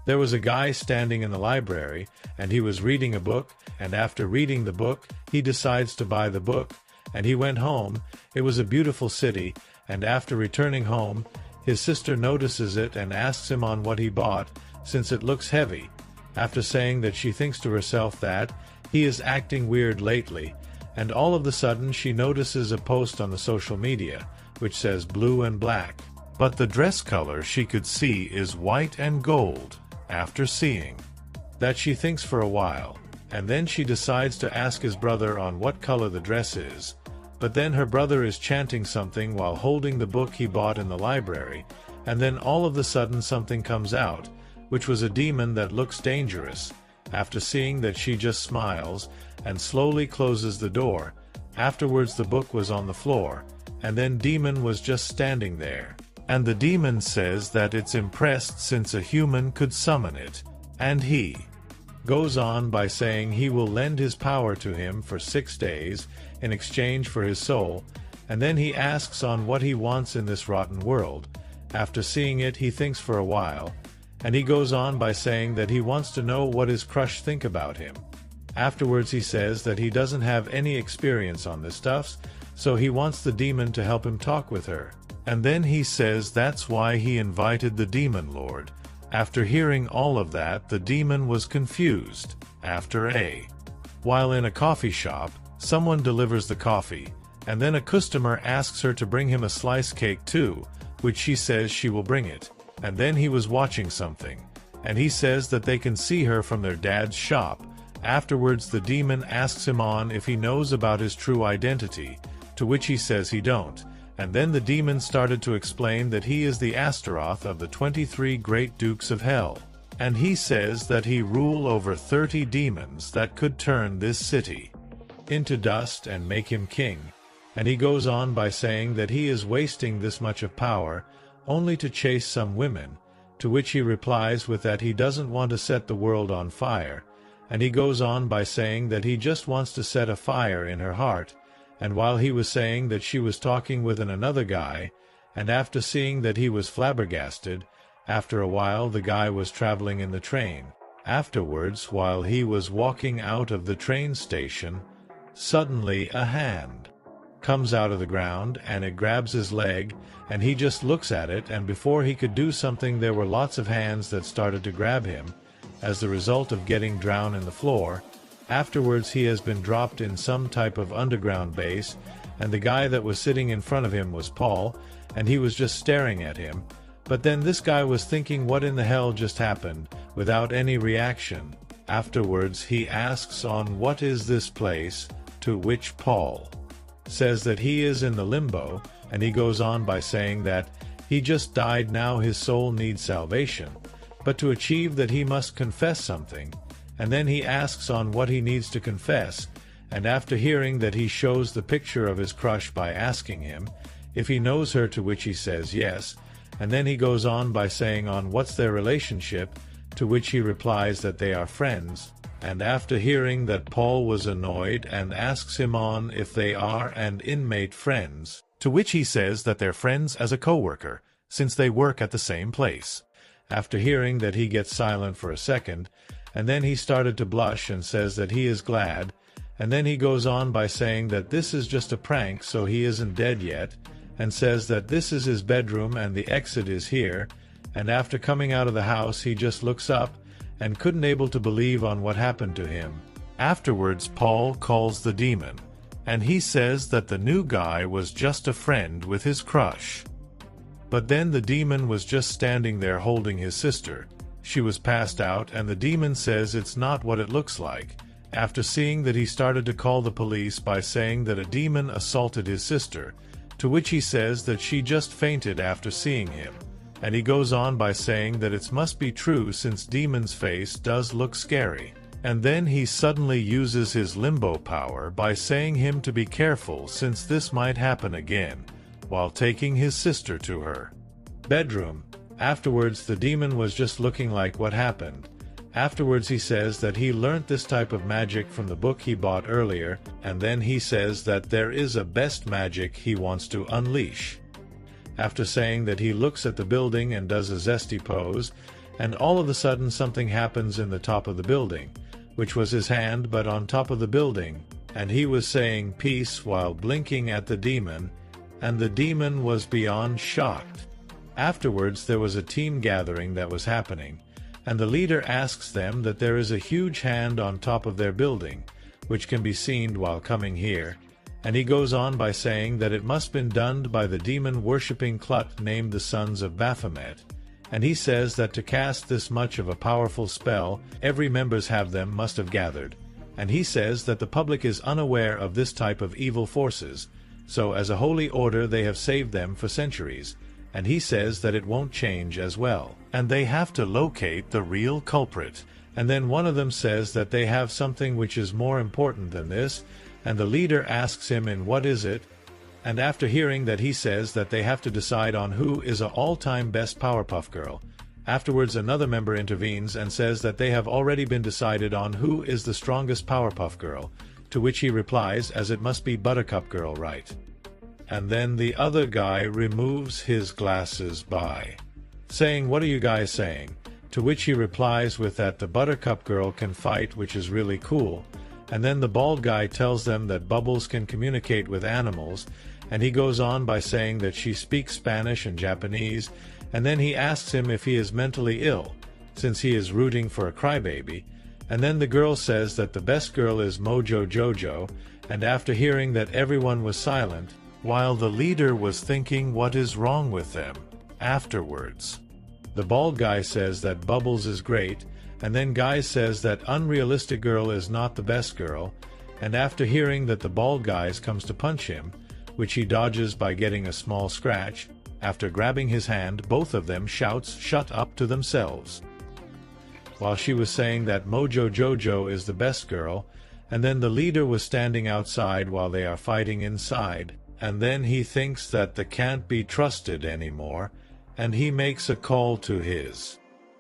There was a guy standing in the library, and he was reading a book, and after reading the book, he decides to buy the book, and he went home. It was a beautiful city, and after returning home, his sister notices it and asks him on what he bought, since it looks heavy, after saying that she thinks to herself that he is acting weird lately, and all of a sudden she notices a post on the social media, which says blue and black, but the dress color she could see is white and gold. After seeing that, she thinks for a while, and then she decides to ask his brother on what color the dress is, but then her brother is chanting something while holding the book he bought in the library, and then all of a sudden something comes out, which was a demon that looks dangerous. After seeing that, she just smiles and slowly closes the door. Afterwards the book was on the floor, and then demon was just standing there. And the demon says that it's impressed since a human could summon it, and he goes on by saying he will lend his power to him for 6 days in exchange for his soul, and then he asks on what he wants in this rotten world. After seeing it, he thinks for a while, and he goes on by saying that he wants to know what his crush think about him. Afterwards he says that he doesn't have any experience on this stuff, so he wants the demon to help him talk with her. And then he says that's why he invited the demon lord. After hearing all of that, the demon was confused. While in a coffee shop, someone delivers the coffee, and then a customer asks her to bring him a slice cake too, which she says she will bring it. And then he was watching something, and he says that they can see her from their dad's shop. Afterwards the demon asks him on if he knows about his true identity, to which he says he don't. And then the demon started to explain that he is the Astaroth of the 23 great dukes of hell. And he says that he rule over 30 demons that could turn this city into dust and make him king. And he goes on by saying that he is wasting this much of power only to chase some women, to which he replies with that he doesn't want to set the world on fire. And he goes on by saying that he just wants to set a fire in her heart. And while he was saying that, she was talking with another guy, and after seeing that, he was flabbergasted. After a while the guy was traveling in the train. Afterwards, while he was walking out of the train station, suddenly a hand comes out of the ground and it grabs his leg, and he just looks at it, and before he could do something there were lots of hands that started to grab him, as the result of getting drowned in the floor. Afterwards he has been dropped in some type of underground base, and the guy that was sitting in front of him was Paul, and he was just staring at him. But then this guy was thinking what in the hell just happened, without any reaction. Afterwards he asks on what is this place, to which Paul says that he is in the limbo, and he goes on by saying that he just died, now his soul needs salvation, but to achieve that he must confess something. And then he asks on what he needs to confess, and after hearing that, he shows the picture of his crush by asking him if he knows her, to which he says yes, and then he goes on by saying on what's their relationship, to which he replies that they are friends. And after hearing that, Paul was annoyed and asks him on if they are an inmate friends, to which he says that they're friends as a co-worker, since they work at the same place. After hearing that, he gets silent for a second, and then he started to blush and says that he is glad, and then he goes on by saying that this is just a prank, so he isn't dead yet, and says that this is his bedroom and the exit is here. And after coming out of the house, he just looks up and couldn't able to believe on what happened to him. Afterwards Paul calls the demon, and he says that the new guy was just a friend with his crush. But then the demon was just standing there holding his sister. She was passed out, and the demon says it's not what it looks like. After seeing that, he started to call the police by saying that a demon assaulted his sister, to which he says that she just fainted after seeing him. And he goes on by saying that it must be true since demon's face does look scary. And then he suddenly uses his limbo power by saying him to be careful since this might happen again, while taking his sister to her bedroom. Afterwards the demon was just looking like what happened. Afterwards he says that he learnt this type of magic from the book he bought earlier, and then he says that there is a best magic he wants to unleash. After saying that, he looks at the building and does a zesty pose, and all of a sudden something happens in the top of the building, which was his hand but on top of the building, and he was saying peace while blinking at the demon, and the demon was beyond shocked. Afterwards there was a team gathering that was happening, and the leader asks them that there is a huge hand on top of their building, which can be seen while coming here, and he goes on by saying that it must been done by the demon-worshipping clut named the Sons of Baphomet, and he says that to cast this much of a powerful spell, every members have them must have gathered, and he says that the public is unaware of this type of evil forces, so as a holy order they have saved them for centuries, and he says that it won't change as well, and they have to locate the real culprit. And then one of them says that they have something which is more important than this, and the leader asks him, and what is it? And after hearing that, he says that they have to decide on who is a all-time best Powerpuff Girl. Afterwards another member intervenes and says that they have already been decided on who is the strongest Powerpuff Girl, to which he replies as it must be Buttercup Girl, right? And then the other guy removes his glasses by saying, what are you guys saying? To which he replies with that the Buttercup Girl can fight, which is really cool. And then the bald guy tells them that Bubbles can communicate with animals, and he goes on by saying that she speaks Spanish and Japanese, and then he asks him if he is mentally ill, since he is rooting for a crybaby, and then the girl says that the best girl is Mojo Jojo, and after hearing that everyone was silent, while the leader was thinking what is wrong with them. Afterwards, the bald guy says that Bubbles is great, and then Guy says that unrealistic girl is not the best girl, and after hearing that the bald guy comes to punch him, which he dodges by getting a small scratch, after grabbing his hand both of them shouts shut up to themselves. While she was saying that Mojo Jojo is the best girl, and then the leader was standing outside while they are fighting inside, and then he thinks that they can't be trusted anymore, and he makes a call to his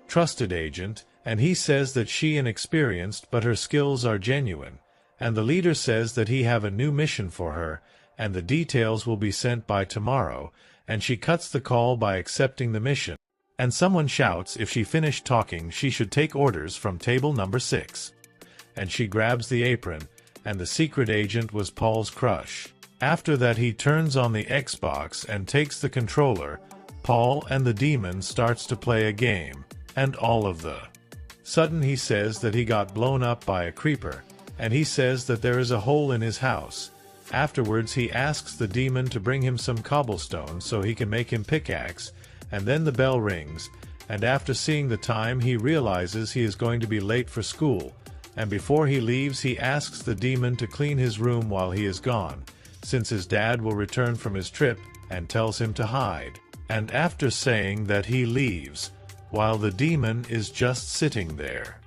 trusted agent, and he says that she inexperienced but her skills are genuine, and the leader says that he have a new mission for her, and the details will be sent by tomorrow, and she cuts the call by accepting the mission, and someone shouts if she finished talking she should take orders from table number 6. And she grabs the apron, and the secret agent was Paul's crush. After that he turns on the Xbox and takes the controller. Paul and the demon starts to play a game, and all of the sudden he says that he got blown up by a creeper, and he says that there is a hole in his house. Afterwards he asks the demon to bring him some cobblestone so he can make him pickaxe, and then the bell rings, and after seeing the time he realizes he is going to be late for school, and before he leaves he asks the demon to clean his room while he is gone, since his dad will return from his trip, and tells him to hide. And after saying that he leaves, while the demon is just sitting there,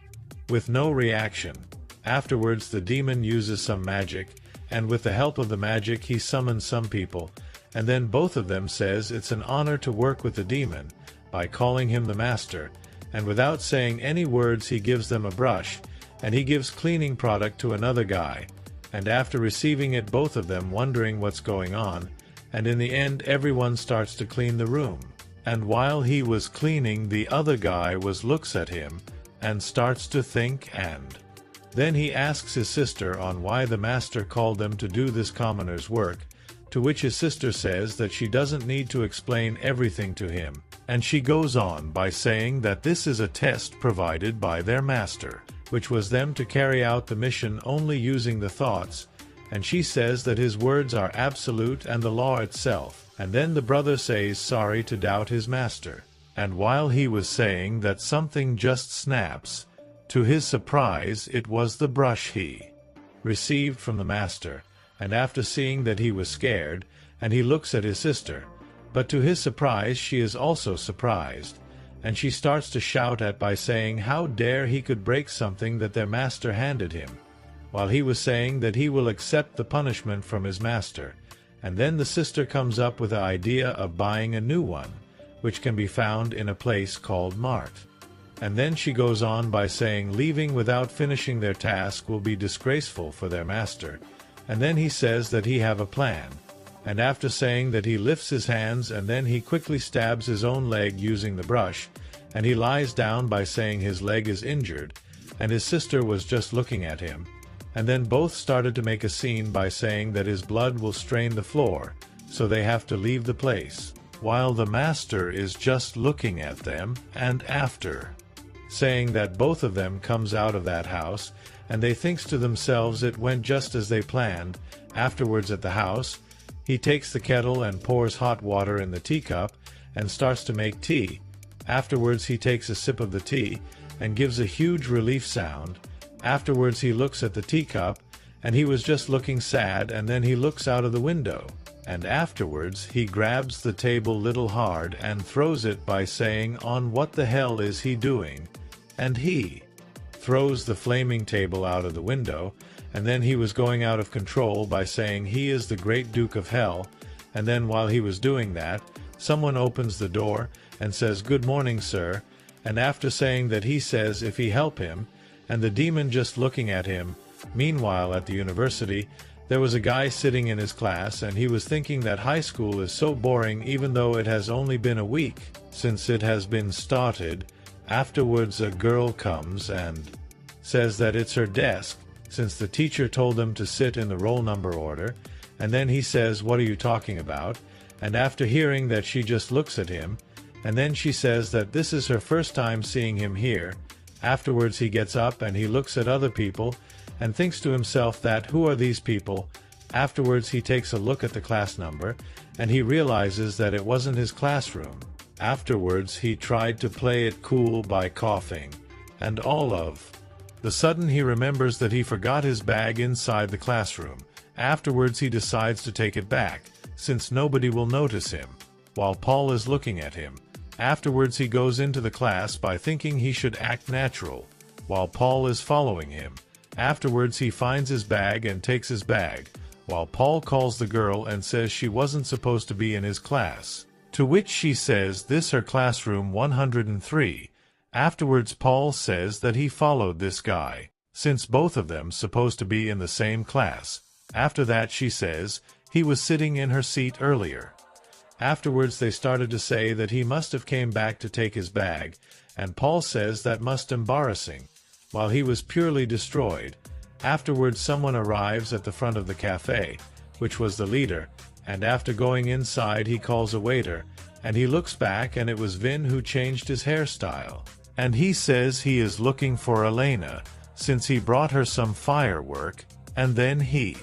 with no reaction. Afterwards the demon uses some magic, and with the help of the magic he summons some people, and then both of them says it's an honor to work with the demon, by calling him the master, and without saying any words he gives them a brush, and he gives cleaning product to another guy, and after receiving it both of them wondering what's going on, and in the end everyone starts to clean the room. And while he was cleaning the other guy looks at him, and starts to think, and then he asks his sister on why the master called them to do this commoner's work, to which his sister says that she doesn't need to explain everything to him, and she goes on by saying that this is a test provided by their master, which was them to carry out the mission only using the thoughts, and she says that his words are absolute and the law itself, and then the brother says sorry to doubt his master, and while he was saying that something just snaps, to his surprise it was the brush he received from the master, and after seeing that he was scared, and he looks at his sister, but to his surprise she is also surprised, and she starts to shout at by saying how dare he could break something that their master handed him, while he was saying that he will accept the punishment from his master, and then the sister comes up with the idea of buying a new one, which can be found in a place called Mart. And then she goes on by saying leaving without finishing their task will be disgraceful for their master, and then he says that he have a plan, and after saying that he lifts his hands and then he quickly stabs his own leg using the brush, and he lies down by saying his leg is injured, and his sister was just looking at him, and then both started to make a scene by saying that his blood will stain the floor, so they have to leave the place, while the master is just looking at them, and after saying that both of them comes out of that house, and they thinks to themselves it went just as they planned. Afterwards at the house, he takes the kettle and pours hot water in the teacup and starts to make tea. Afterwards he takes a sip of the tea and gives a huge relief sound. Afterwards he looks at the teacup, and he was just looking sad, and then he looks out of the window. And afterwards he grabs the table little hard and throws it by saying, "On what the hell is he doing?" And he throws the flaming table out of the window, and then he was going out of control by saying he is the great Duke of Hell, and then while he was doing that, someone opens the door and says, "Good morning, sir," and after saying that he says if he help him, and the demon just looking at him. Meanwhile at the university, there was a guy sitting in his class, and he was thinking that high school is so boring even though it has only been a week since it has been started. Afterwards a girl comes and says that it's her desk, since the teacher told them to sit in the roll number order, and then he says, "What are you talking about?" And after hearing that, she just looks at him, and then she says that this is her first time seeing him here. Afterwards he gets up and he looks at other people and thinks to himself that who are these people? Afterwards he takes a look at the class number, and he realizes that it wasn't his classroom. Afterwards he tried to play it cool by coughing, and all of the sudden he remembers that he forgot his bag inside the classroom. Afterwards he decides to take it back, since nobody will notice him, while Paul is looking at him. Afterwards he goes into the class by thinking he should act natural, while Paul is following him. Afterwards he finds his bag and takes his bag, while Paul calls the girl and says she wasn't supposed to be in his class, to which she says this her classroom 103. Afterwards Paul says that he followed this guy, since both of them supposed to be in the same class. After that she says he was sitting in her seat earlier. Afterwards they started to say that he must have came back to take his bag, and Paul says that must embarrassing, while he was purely destroyed. Afterwards someone arrives at the front of the cafe, which was the leader, and after going inside he calls a waiter, and he looks back and it was Vin who changed his hairstyle. And he says he is looking for Elena, since he brought her some firework, and then he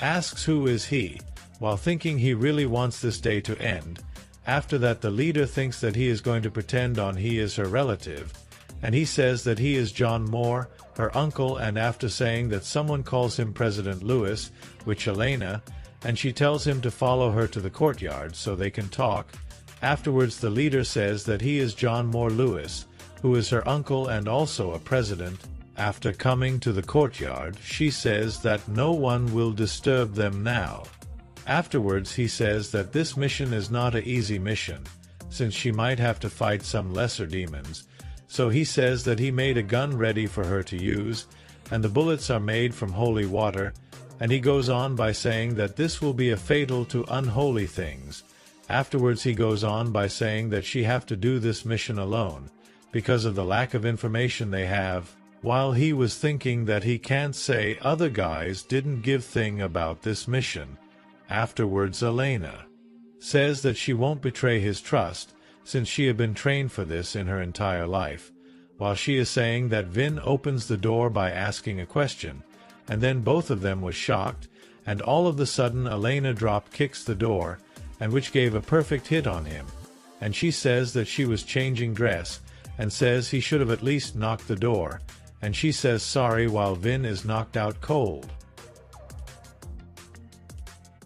asks who is he, while thinking he really wants this day to end. After that the leader thinks that he is going to pretend on he is her relative, and he says that he is John Moore, her uncle, and after saying that someone calls him President Lewis, which Elena, and she tells him to follow her to the courtyard so they can talk. Afterwards the leader says that he is John Moore Lewis, who is her uncle and also a president. After coming to the courtyard, she says that no one will disturb them now. Afterwards he says that this mission is not an easy mission, since she might have to fight some lesser demons. So he says that he made a gun ready for her to use, and the bullets are made from holy water, and he goes on by saying that this will be a fatal to unholy things. Afterwards he goes on by saying that she have to do this mission alone, because of the lack of information they have, while he was thinking that he can't say other guys didn't give thing about this mission. Afterwards Elena says that she won't betray his trust, since she had been trained for this in her entire life, while she is saying that Vin opens the door by asking a question, and then both of them was shocked, and all of the sudden Elena drop kicks the door, and which gave a perfect hit on him, and she says that she was changing dress, and says he should have at least knocked the door, and she says sorry while Vin is knocked out cold.